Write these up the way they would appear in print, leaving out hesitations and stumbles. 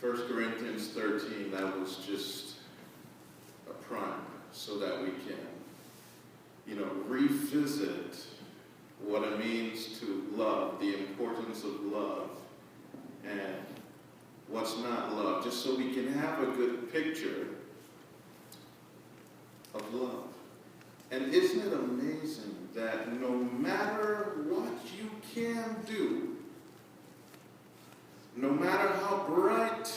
1 Corinthians 13, that was just a primer so that we can, revisit what it means to love, the importance of love, and what's not love, just so we can have a good picture of love. And isn't it amazing that no matter what you can do, no matter how bright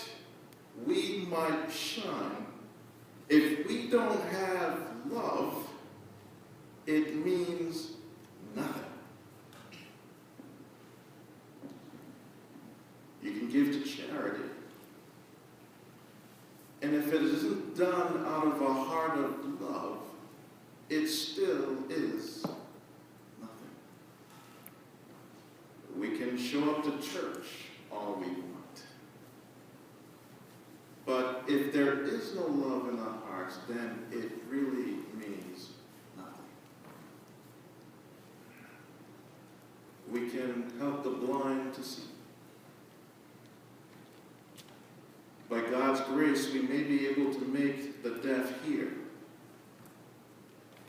we might shine, if we don't have love, it means nothing. You can give to charity. And if it isn't done out of a heart of love, it still is nothing. We can show up to church all we want. But if there is no love in our hearts, then it really means nothing. We can help the blind to see. By God's grace, we may be able to make the deaf hear.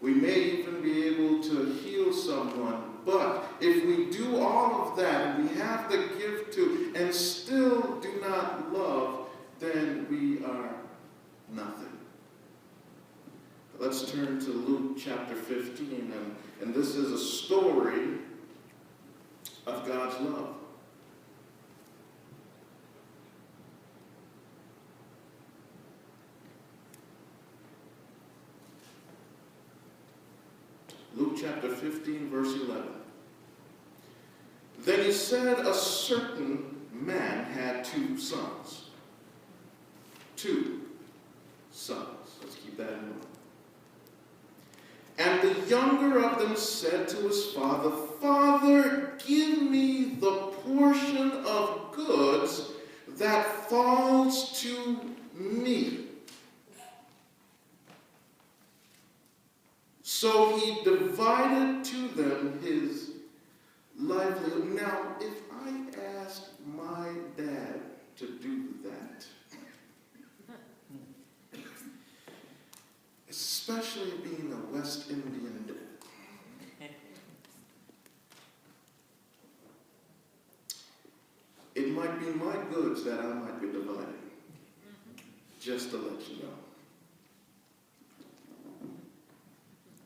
We may even be able to heal someone. But if we do all of that, and we have the gift to, and still do not love, then we are nothing. Let's turn to Luke chapter 15, and this is a story of God's love. Luke chapter 15, verse 11. Then he said, a certain man had two sons. Two sons. Let's keep that in mind. And the younger of them said to his father, Father, give me the portion of goods that falls to me. So he divided to them his livelihood. Now, if I asked my dad to do that, especially being a West Indian dad, it might be my goods that I might be dividing, just to let you know.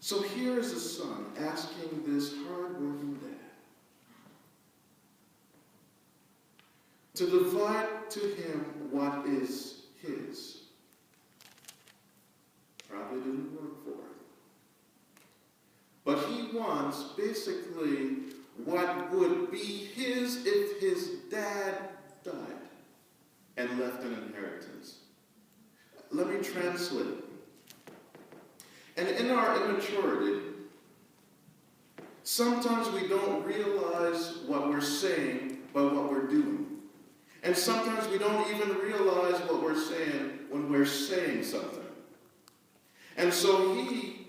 So here is a son asking this hard-working dad to divide to him what is his. Probably didn't work for him. But he wants basically what would be his if his dad died and left an inheritance. Let me translate. And in our immaturity, sometimes we don't realize what we're saying by what we're doing. And sometimes we don't even realize what we're saying when we're saying something. And so he,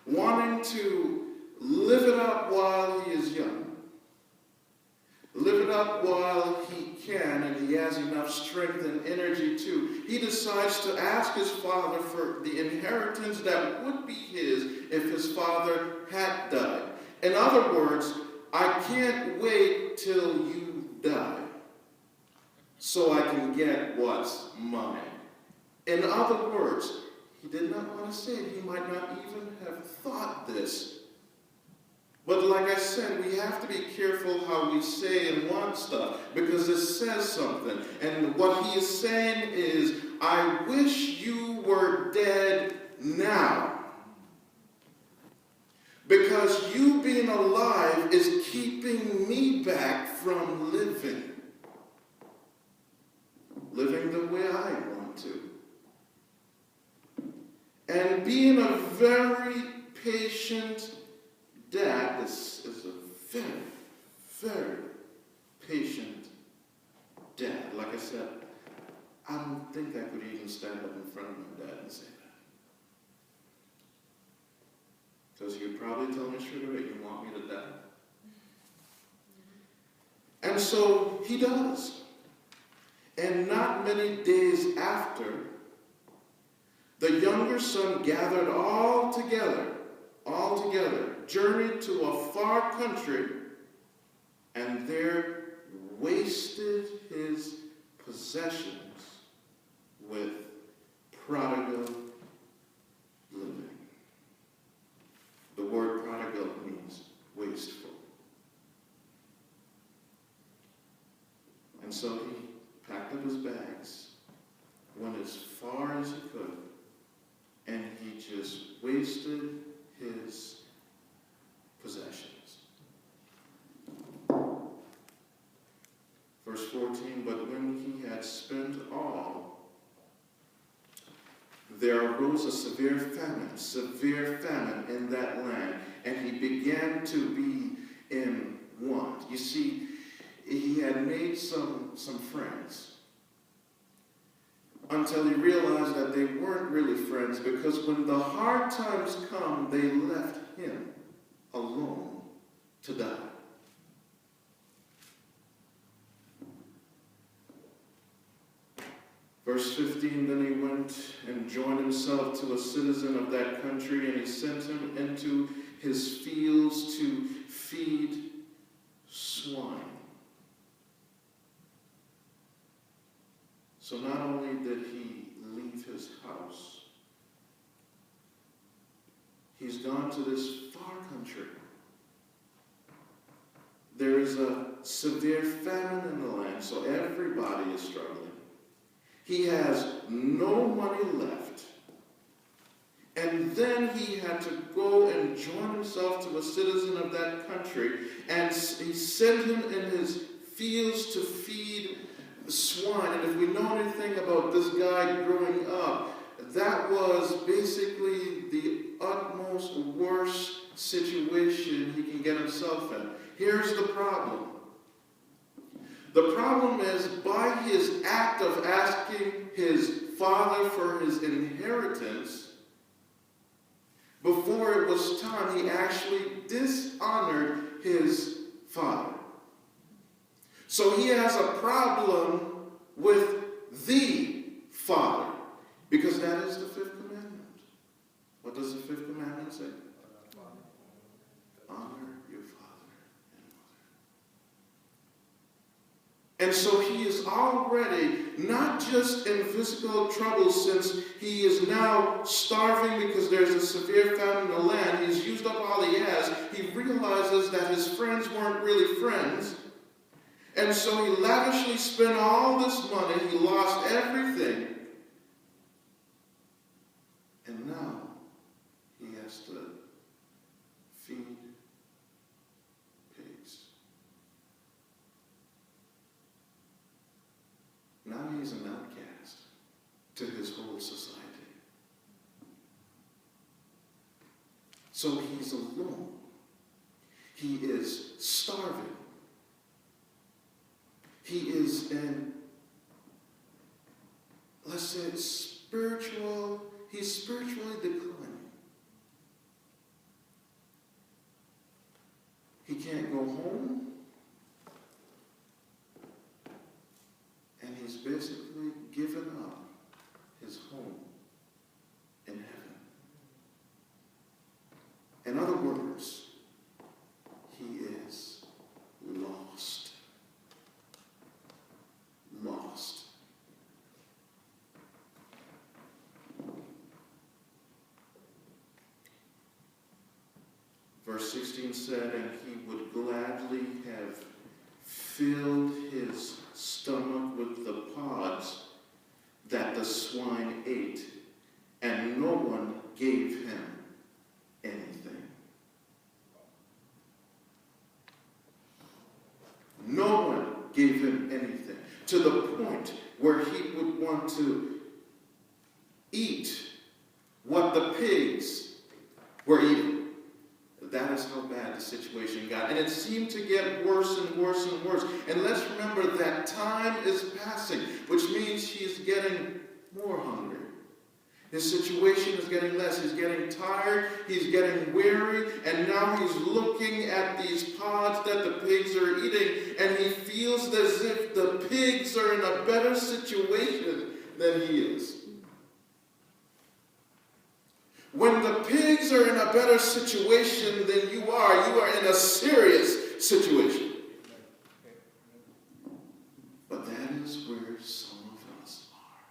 wanting to live it up while he is young, live it up while he can, and he has enough strength and energy too, he decides to ask his father for the inheritance that would be his if his father had died. In other words, I can't wait till you die so I can get what's mine. In other words, he did not want to say it. He might not even have thought this. But like I said, we have to be careful how we say and want stuff, because it says something. And what he is saying is, I wish you were dead now. Because you being alive is keeping me back from living. Living the way I want to. And being a very patient dad is a very, very patient dad. Like I said, I don't think I could even stand up in front of my dad and say that. Because he'd probably tell me straight away, you want me to die? And so he does. And not many days after, the younger son gathered all together, journeyed to a far country, and there wasted his possessions with prodigal living. The word prodigal means wasteful. And so he packed up his bags, went as far as he could, and he just wasted his possessions. Verse 14, but when he had spent all, there arose a severe famine in that land, and he began to be in want. You see, he had made some friends until he realized that they weren't really friends, because when the hard times come, they left him alone to die. Verse 15, then he went and joined himself to a citizen of that country, and he sent him into his fields to feed swine. So not only did he leave his house, he's gone to this far country. There is a severe famine in the land, so everybody is struggling. He has no money left. And then he had to go and join himself to a citizen of that country, and he sent him in his fields to feed swine. And if we know anything about this guy growing up, that was basically the utmost worst situation he can get himself in. Here's the problem. The problem is, by his act of asking his father for his inheritance, before it was time, he actually dishonored his father. So he has a problem with the Father, because that is the fifth commandment. What does the fifth commandment say? Honor your father and mother. And so he is already not just in physical trouble, since he is now starving because there's a severe famine in the land. He's used up all he has. He realizes that his friends weren't really friends. And so he lavishly spent all this money. He lost everything. And now he has to feed pigs. Now he's an outcast to his whole society. So he's alone. He is starving. He is in, let's say, he's spiritually declining. He can't go home. And he's basically given up his home in heaven. In other words, he is lost. Lost. Verse 16 said, and he would gladly have filled his stomach with the pods that the swine ate, and no one gave him anything. No one gave him anything, to the point where he would want to eat what the pigs were eating. That is how bad the situation got. And it seemed to get worse and worse and worse. And let's remember that time is passing, which means he's getting more hungry. His situation is getting less. He's getting tired. He's getting weary. And now he's looking at these pods that the pigs are eating. And he feels as if the pigs are in a better situation than he is. When the pigs are in a better situation than you are in a serious situation. But that is where some of us are.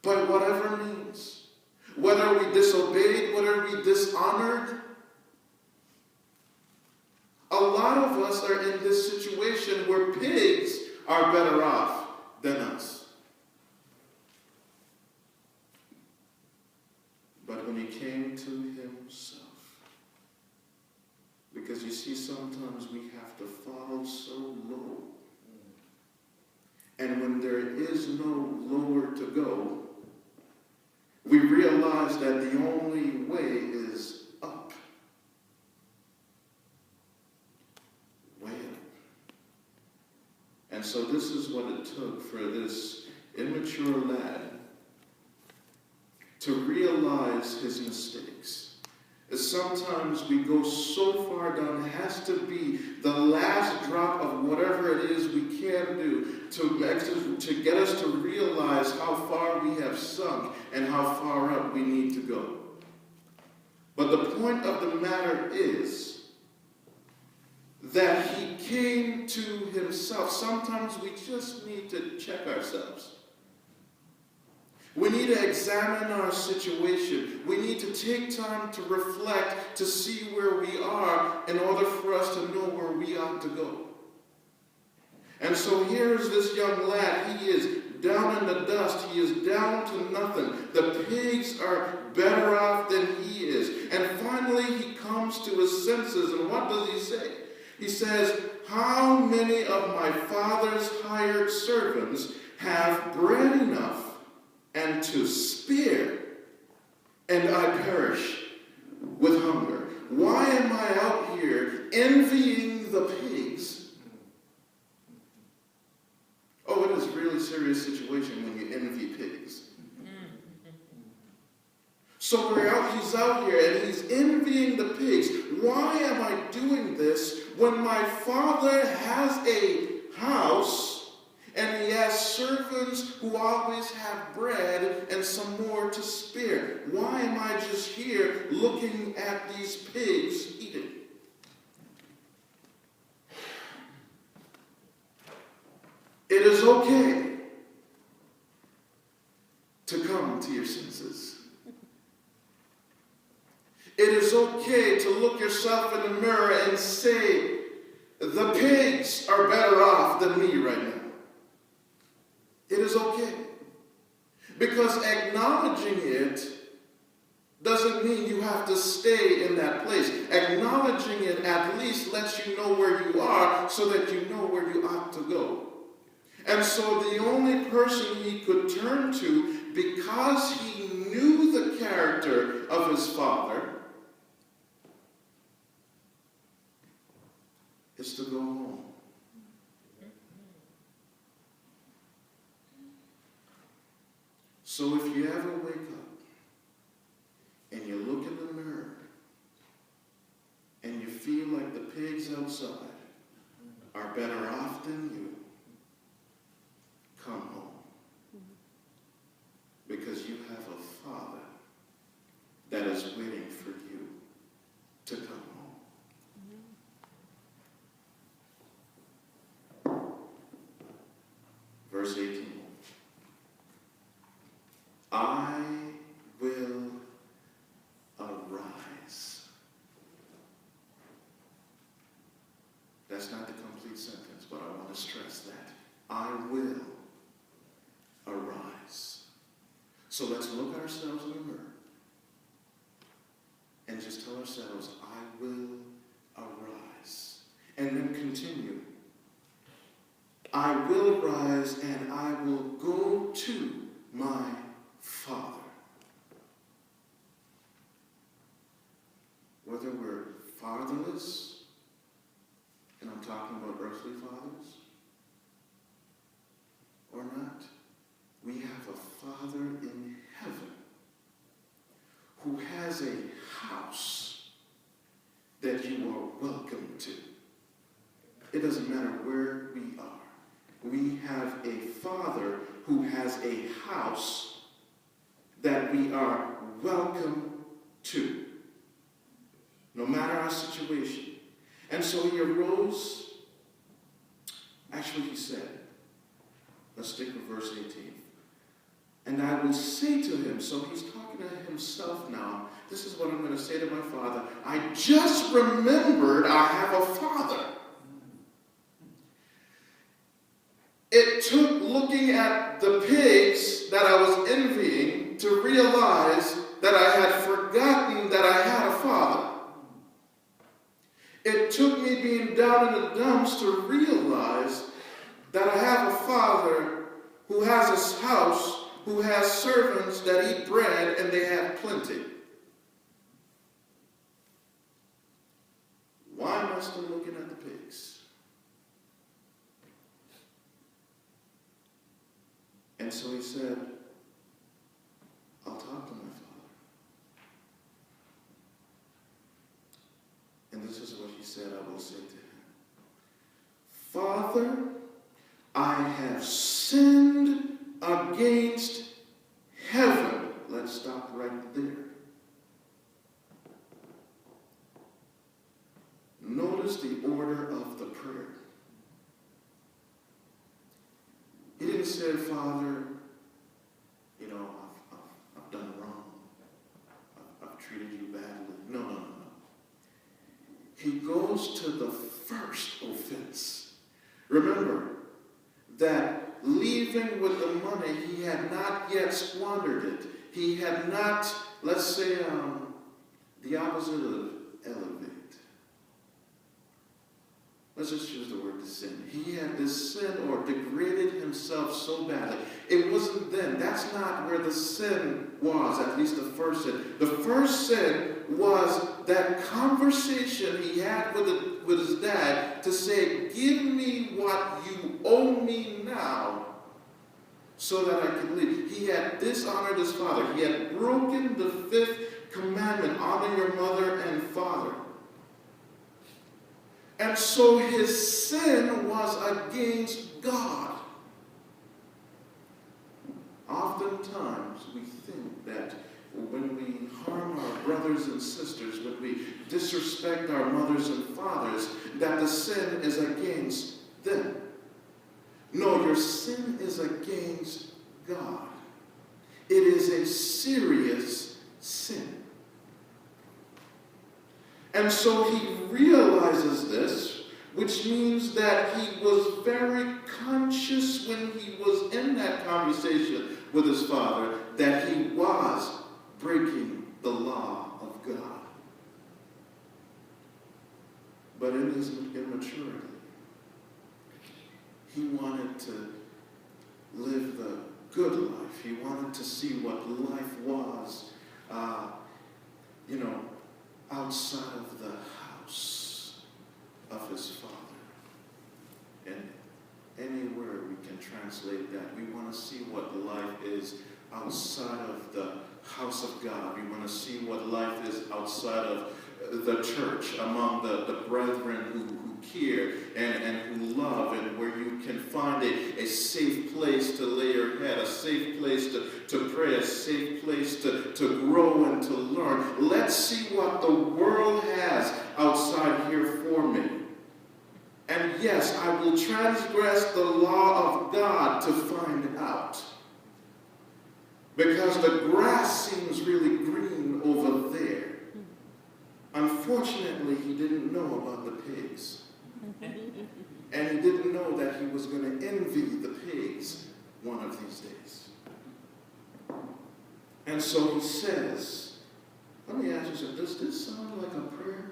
By whatever means, whether we disobeyed, whether we dishonored, a lot of us are in this situation where pigs are better off than us. But when he came to himself, because you see, sometimes we have to fall so low. And when there is no lower to go, we realize that the only way is up. Way up. And so this is what it took for this immature lad to realize his mistakes. Sometimes we go so far down, it has to be the last drop of whatever it is we can do to get us to realize how far we have sunk and how far up we need to go. But the point of the matter is that he came to himself. Sometimes we just need to check ourselves. We need to examine our situation. We need to take time to reflect, to see where we are in order for us to know where we ought to go. And so here's this young lad. He is down in the dust. He is down to nothing. The pigs are better off than he is. And finally he comes to his senses. And what does he say? He says, "How many of my father's hired servants have bread enough and to spare, and I perish with hunger? Why am I out here envying the pigs?" Oh, it is a really serious situation when you envy pigs. So he's out here and he's envying the pigs. Why am I doing this when my father has a house and he has servants who always have bread and some more to spare? Why am I just here looking at these pigs eating? It is okay to come to your senses. It is okay to look yourself in the mirror and say, the pigs are better off than me right now. It is okay. Because acknowledging it doesn't mean you have to stay in that place. Acknowledging it at least lets you know where you are so that you know where you ought to go. And so the only person he could turn to, because he knew the character of his father, is to go home. So if you ever wake up and you look in the mirror and you feel like the pigs outside are better off than you, come home. Because you have a Father that is waiting for you to come home. Verse 18. I will arise. That's not the complete sentence, but I want to stress that. I will arise. So let's look at ourselves in the mirror and just tell ourselves, I will arise. And then continue. I will arise and I will go to my Father. Whether we're fatherless, and I'm talking about earthly fathers, or not, we have a Father has a house that you are welcome to. It doesn't matter where we are. We have a Father who has a house that we are welcome to, no matter our situation. And so he arose. Actually, he said, let's stick with verse 18. And I will say to him, so he's talking to himself now, this is what I'm going to say to my father. I just remembered I have a father. It took looking at the pigs that I was envying to realize that I had forgotten that I had a father. It took me being down in the dumps to realize that I have a father who has his house, who has servants that eat bread and they have plenty. Why am I still looking at the pigs? And so he said, I'll talk to my father. And this is what he said, I will say to him. Father, I have sinned against heaven. Let's stop right there. Notice the order of the prayer. He didn't say, Father, I've done wrong. I've treated you badly. No. He goes to the first offense. Remember that leaving with the money, he had not yet squandered it. He had not, let's say, the opposite of elevate. Let's just use the word sin. He had this sin or degraded himself so badly. It wasn't then. That's not where the sin was, at least the first sin. The first sin was that conversation he had with his dad to say, give me what you owe me now so that I can leave. He had dishonored his father. He had broken the fifth commandment, honor your mother and father. And so his sin was against God. Oftentimes we think that when we harm our brothers and sisters, when we disrespect our mothers and fathers, that the sin is against them. No, your sin is against God. It is a serious sin. And so he realizes this, which means that he was very conscious when he was in that conversation with his father that he was breaking the law of God. But in his immaturity, he wanted to live the good life. He wanted to see what life was, outside of the house of his father. And anywhere we can translate that, we want to see what life is outside of the house of God. We want to see what life is outside of the church, among the brethren who care and who love, and where you can find a safe place to lay your head, a safe place to pray, a safe place to grow and to learn. Let's see what the world has outside here for me. And yes, I will transgress the law of God to find out. Because the grass seems really green over there. Unfortunately, he didn't know about the pigs. And he didn't know that he was going to envy the pigs one of these days. And so he says, let me ask you something, does this sound like a prayer?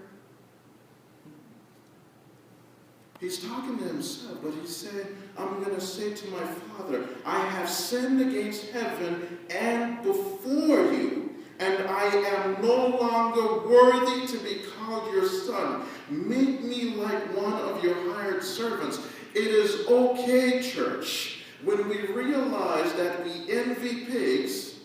He's talking to himself, but he's saying, I'm going to say to my father, I have sinned against heaven and before you, and I am no longer worthy to be called your son. Make me like one of your hired servants. It is okay, church, when we realize that we envy pigs,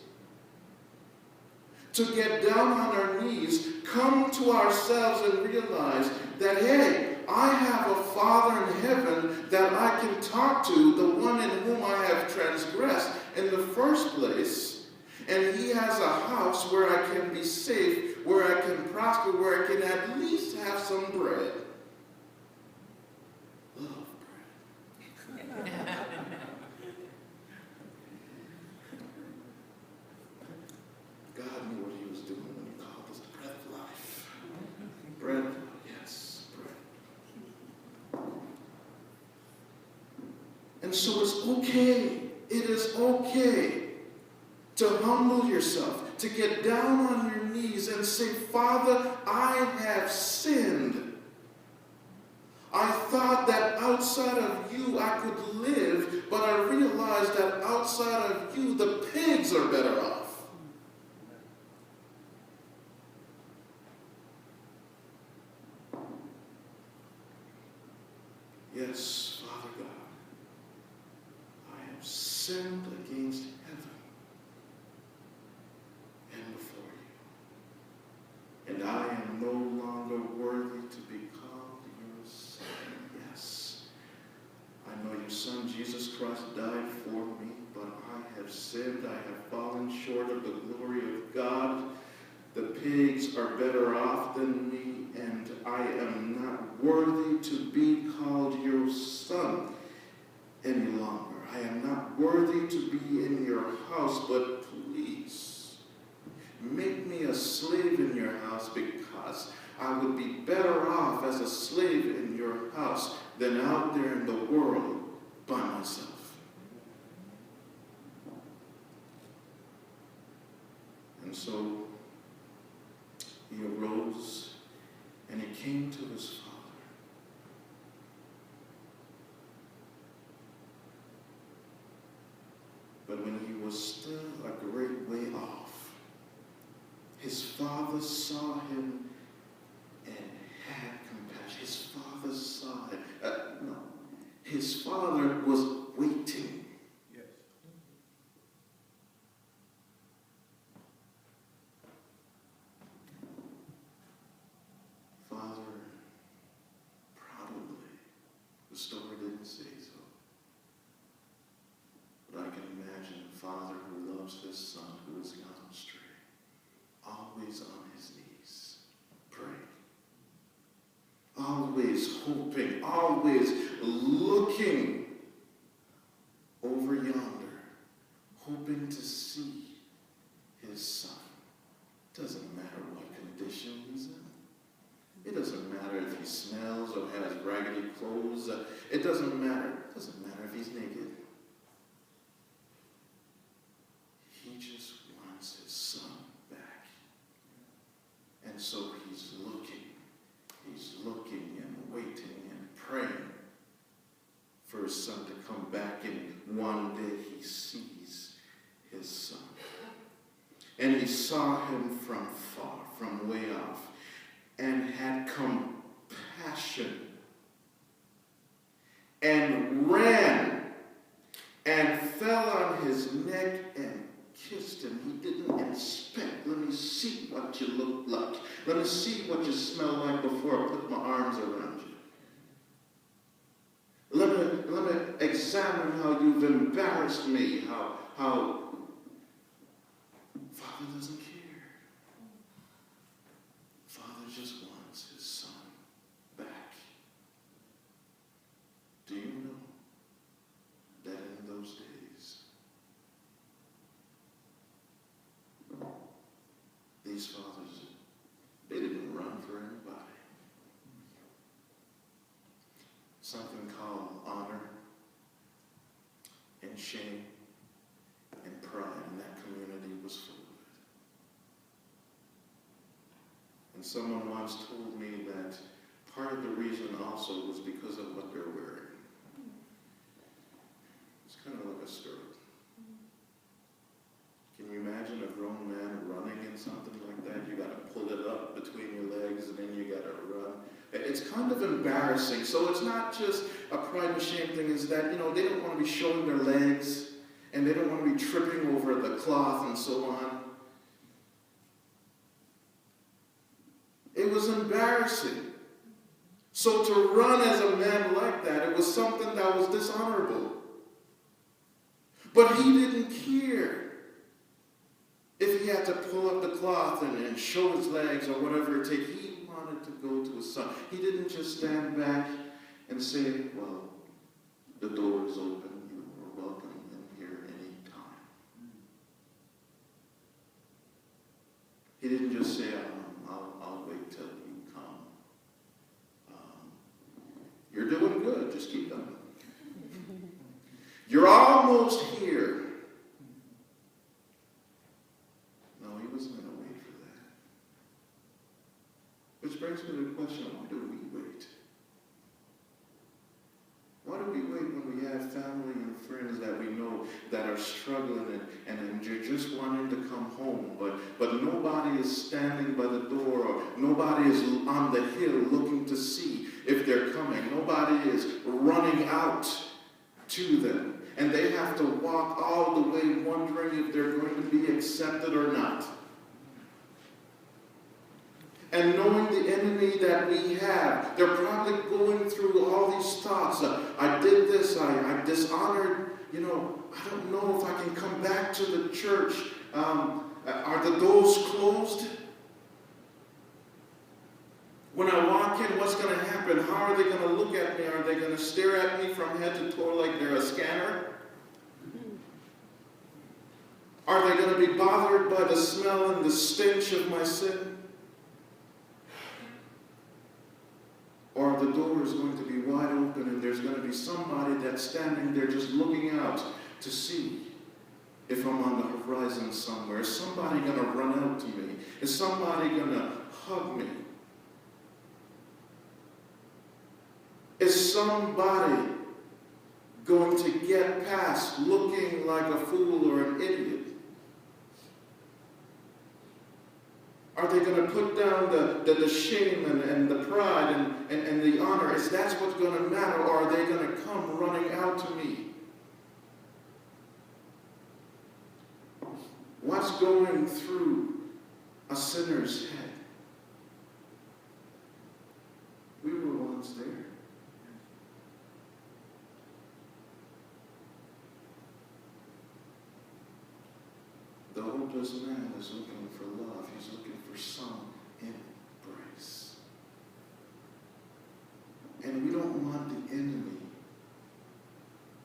to get down on our knees, come to ourselves and realize that, hey, I have a Father in heaven that I can talk to, the one in whom I have transgressed in the first place. And he has a house where I can be safe, where I can prosper, where I can at least have some bread. Love bread. God knew what he was doing when he called us the bread of life. Bread, yes, bread. And so it's okay. It is okay to humble yourself, to get down on your knees and say, Father, I have sinned. I thought that outside of you I could live, but I realized that outside of you the pigs are better off. Yes, Father God, I have sinned against heaven and before you. And I am no longer worthy to be called your son. Yes, I know your son Jesus Christ died for me, but I have sinned. I have fallen short of the glory of God. The pigs are better off than me, and I am not worthy to be called your son any longer. I am not worthy to be in your house, but please make me a slave in your house, because I would be better off as a slave in your house than out there in the world by myself. And so he arose and he came to his father. But when he was still a great way off, his father saw him and had compassion. His father saw him. His father was waiting. Yes. Father, probably, the story didn't say so. But I can imagine a father who loves his son who has gone astray, always on his knees, praying, always hoping, always looking over yonder, hoping to see his son. Doesn't matter what condition he's in. It doesn't matter if he smells or has raggedy clothes. It doesn't matter. It doesn't matter if he's naked. He just wants his son back. And so he's looking and waiting and praying for his son to come back, and one day he sees his son. And he saw him from far, from way off, and had compassion, and ran, and fell on his neck and kissed him. He didn't inspect. Let me see what you look like. Let me see what you smell like before I put my arms around you. Let me examine how you've embarrassed me, how Father doesn't care. Father just wants his son back. Do you know that in those days, these fathers, they didn't run for anybody. Something called honor and shame and pride in that community was full of it. And someone once told me that part of the reason also was because of what they're wearing. It's kind of like a skirt. Can you imagine a grown man running in something like that? You got to pull it up between your legs and then you got to run. It's kind of embarrassing. So it's not just a pride and shame thing. Is that, they don't want to be showing their legs and they don't want to be tripping over the cloth and so on. embarrassing. So to run as a man like that, it was something that was dishonorable. But he didn't care if he had to pull up the cloth and show his legs or whatever it takes. He wanted to go to his son. He didn't just stand back and say, well, the door is open. You are welcome in here any time. He didn't just say, I'll wait till you come. You're doing good. Just keep going. You're almost here. No, he wasn't going to wait for that. Which brings me to the question, why do we wait? Why do we wait when we have family and friends that we know that are struggling and you're just wanting to come home, but nobody is standing by the door, or nobody is on the hill looking to see if they're coming. Nobody is running out to them. And they have to walk all the way wondering if they're going to be accepted or not. And knowing the enemy that we have, they're probably going through all these thoughts. I did this, I dishonored, I don't know if I can come back to the church. Are the doors closed? When I walk in, what's going to happen? How are they going to look at me? Are they going to stare at me from head to toe like they're a scanner? Are they going to be bothered by the smell and the stench of my sin? Or the door is going to be wide open and there's going to be somebody that's standing there just looking out to see if I'm on the horizon somewhere? Is somebody going to run out to me? Is somebody going to hug me? Is somebody going to get past looking like a fool or an idiot? Are they going to put down the shame and the pride and the honor? Is that what's going to matter? Or are they going to come running out to me? What's going through a sinner's head? We were once there. The hopeless man is looking for love. He's looking for some embrace. And we don't want the enemy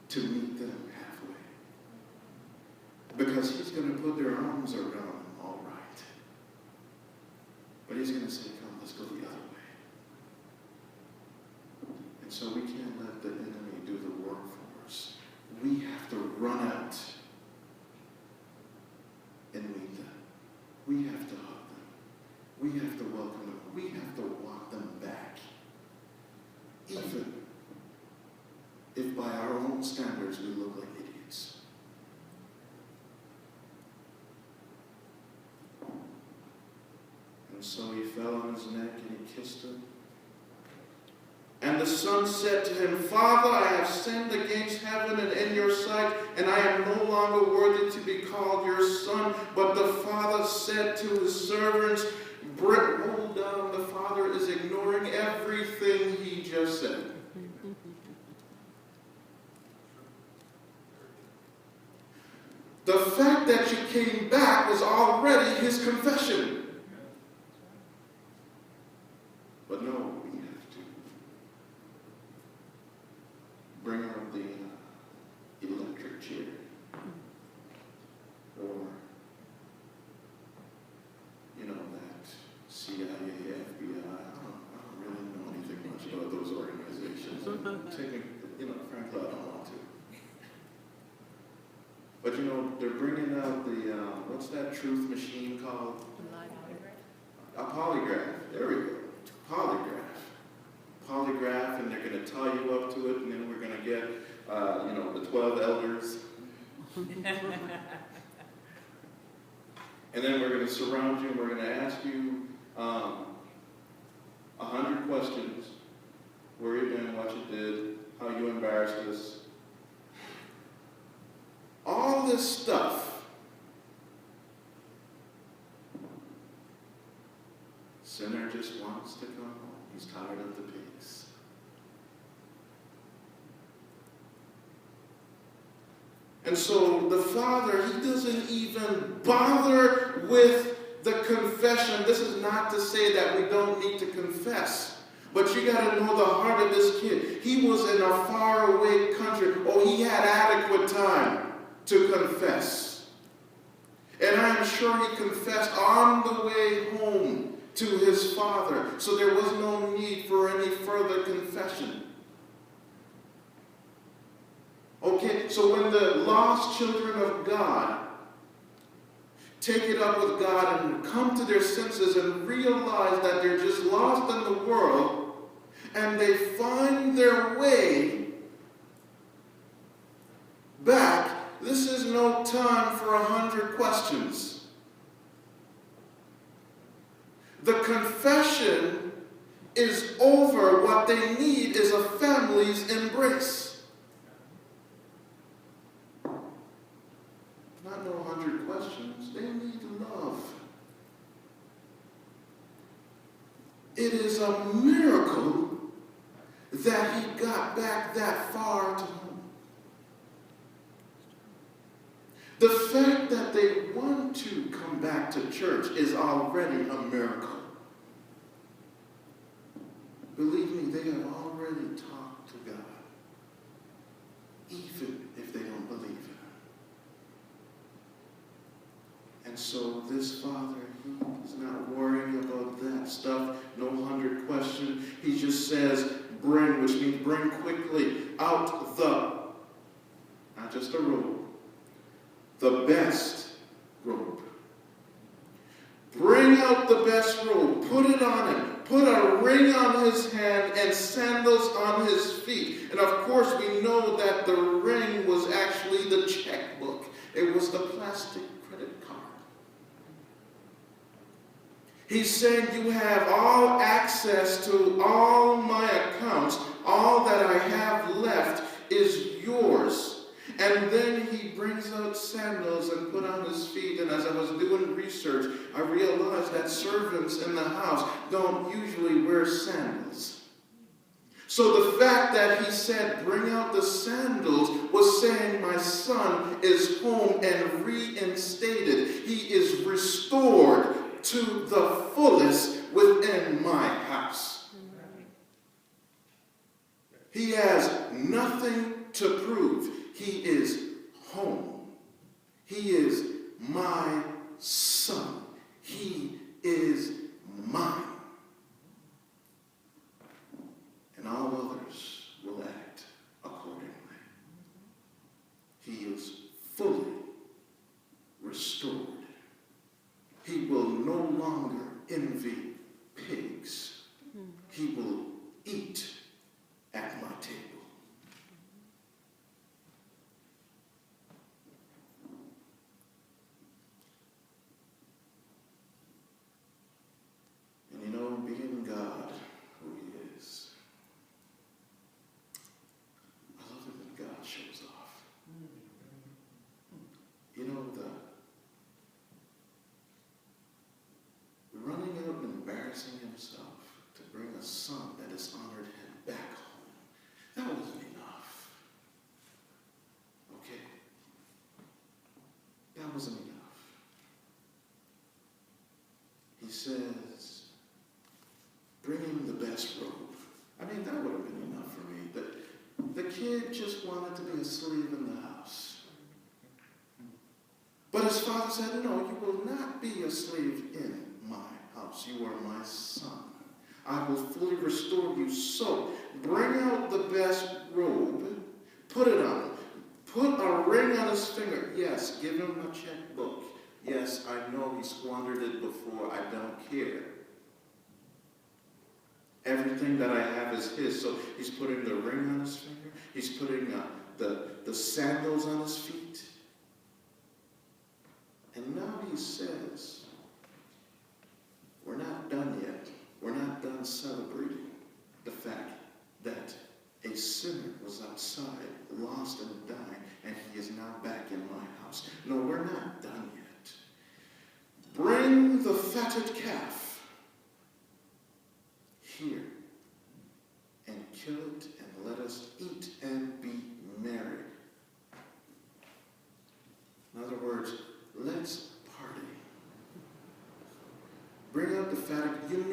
to meet them halfway. Because he's going to put their arms around them, all right. But he's going to say, come, let's go the other way. And so we can't let the enemy do the work for us. We have to run out and meet them. We have to hug them. We have to welcome them. We have to walk them back. Even if by our own standards we look like idiots. And so he fell on his neck and he kissed him. And the son said to him, Father, I have sinned against heaven and in your sight, and I am no longer worthy to be called your son. But the father said to his servants, hold down. The father is ignoring everything he just said. The fact that you came back was already his confession. But no, we have to bring out the electric chair. Or, that CIA, FBI. I don't really know anything much about those organizations. Frankly, I don't want to. But they're bringing out the, what's that truth machine called? A polygraph. There we go. Polygraph, and they're going to tie you up to it, and then we're going to get, the 12 elders. And then we're going to surround you, and we're going to ask you 100 questions. Where you been, what you did, how you embarrassed us. All this stuff. Sinner just wants to come home. He's tired of the pigs. And so the Father, he doesn't even bother with the confession. This is not to say that we don't need to confess. But you got to know the heart of this kid. He was in a faraway country. Oh, he had adequate time to confess. And I am sure he confessed on the way home to his father. So there was no need for any further confession. Okay, so when the lost children of God take it up with God and come to their senses and realize that they're just lost in the world, and they find their way back, this is no time for 100 questions. The confession is over. What they need is a family's embrace. Not no 100 questions. They need love. It is a miracle that he got back that far to home. The fact that they want to come back to church is already a miracle. Believe me, they have already talked to God, even if they don't believe it. And so this father, he's not worrying about that stuff, no 100 questions. He just says, bring, which means bring quickly out not just a robe, the best robe. Bring out the best robe, put it on him, put a ring on his hand and sandals on his feet. And of course we know that the ring was actually the checkbook. It was the plastic credit card. He's saying you have all access to all my accounts. All that I have left is yours. And then he brings out sandals and put on his feet. And as I was doing research, I realized that servants in the house don't usually wear sandals. So the fact that he said, bring out the sandals, was saying my son is home and reinstated. He is restored to the fullest within my house. He has nothing to prove. He is home. He is my son. He is mine. And all others will act accordingly. He is fully restored. He will no longer envy pigs. He will eat at my table. And you know, being God, who he is, I love it when God shows off. You know, the running out and embarrassing himself to bring a son that has honored him back home. That wasn't enough. Okay? That wasn't enough. He says, bring him the best robe. I mean, that would have been enough for me. But the kid just wanted to be a slave in the house. But his father said, no, you will not be a slave in my house. You are my son. I will fully restore you. So, bring out the best robe, put it on him, put a ring on his finger. Yes, give him a checkbook. Yes, I know he squandered it before. I don't care. Everything that I have is his. So he's putting the ring on his finger. He's putting the sandals on his feet. And now he says, we're not done yet. We're not done celebrating the fact that a sinner was outside, lost and dying, and he is now back in my house. No, we're not done yet. Bring the fatted calf. kill it and let us eat and be merry. In other words, let's party. Bring out the fatted. You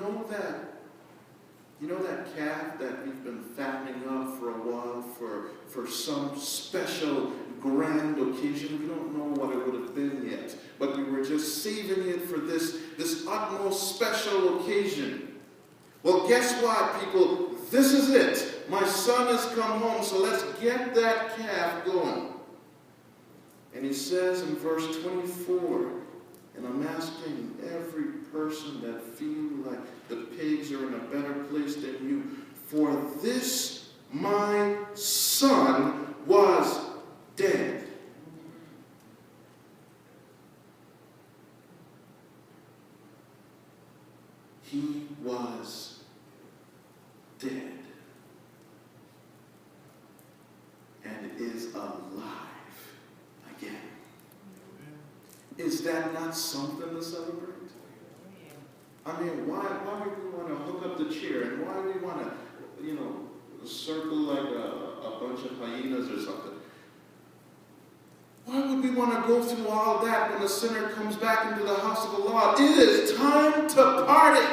know that calf that we've been fattening up for a while for some special grand occasion? We don't know what it would have been yet, but we were just saving it for this utmost special occasion. Well, guess what, people? This is it. My son has come home, so let's get that calf going. And he says in verse 24, and I'm asking every person that feel like the pigs are in a better place than you, for this my son was dead. He was dead and is alive again. Is that not something to celebrate? I mean, why would we want to hook up the chair, and why do we want to, circle like a bunch of hyenas or something? Why would we want to go through all that when the sinner comes back into the house of the Lord? It is time to party.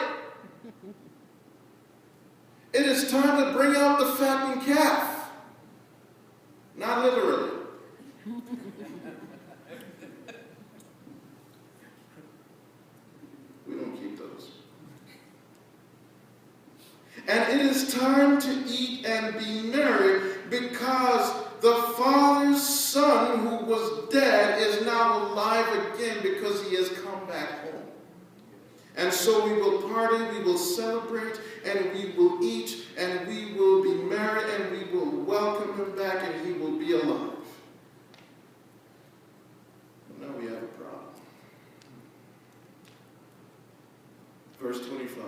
It is time to bring out the fattened calf. Not literally. We don't keep those. And it is time to eat and be merry, because the Father's Son who was dead is now alive again, because he has come back home. And so we will party, we will celebrate, and we will eat, and we will be merry, and we will welcome him back, and he will be alive. But now we have a problem. Verse 25,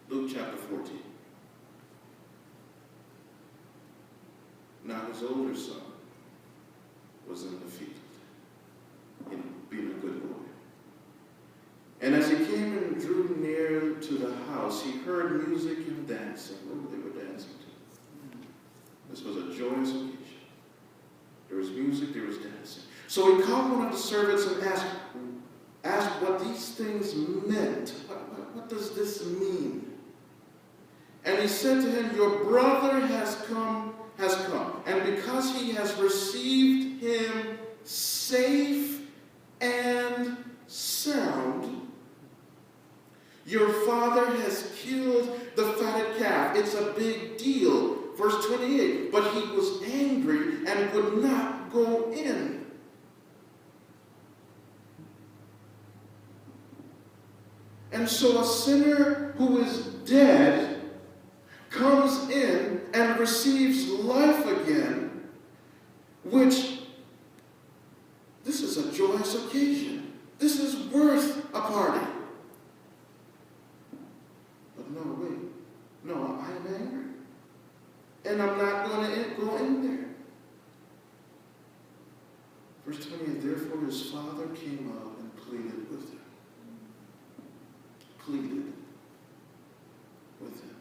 Luke chapter 14. Now his older son was in the field, being a good boy. And as he came and drew near to the house, he heard music and dancing. Oh, they were dancing too. This was a joyous occasion. There was music, there was dancing. So he called one of the servants and asked what these things meant. What does this mean? And he said to him, your brother has come. And because he has received him safe and sound, your father has killed the fatted calf. It's a big deal. Verse 28, but he was angry and would not go in. And so a sinner who is dead comes in and receives life again, which, this is a joyous occasion. This is worth a party. But no, wait. No, I am angry. And I'm not going to go in there. Verse 28, therefore his father came out and pleaded with him. Pleaded with him.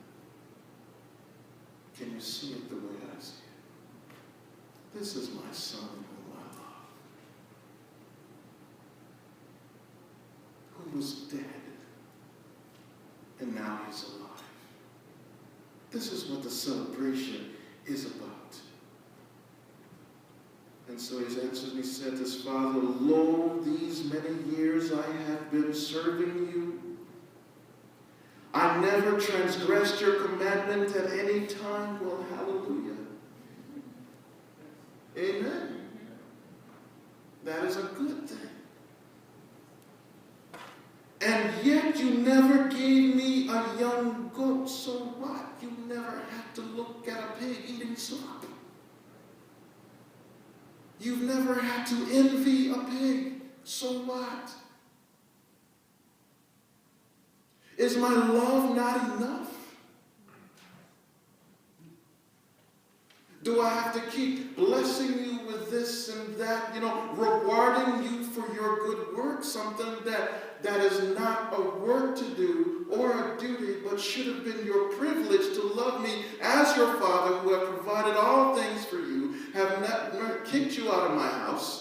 Can you see it the way I see it? This is my son whom I love, who was dead, and now he's alive. This is what the celebration is about. And so he answered and he said to his father, lo, these many years I have been serving you. I never transgressed your commandment at any time. Well, hallelujah. Amen. That is a good thing. And yet you never gave me a young goat. So what? You never had to look at a pig eating slop. You've never had to envy a pig. So what? Is my love not enough? Do I have to keep blessing you with this and that, rewarding you for your good work, something that is not a work to do or a duty, but should have been your privilege to love me as your Father, who have provided all things for you, have not kicked you out of my house,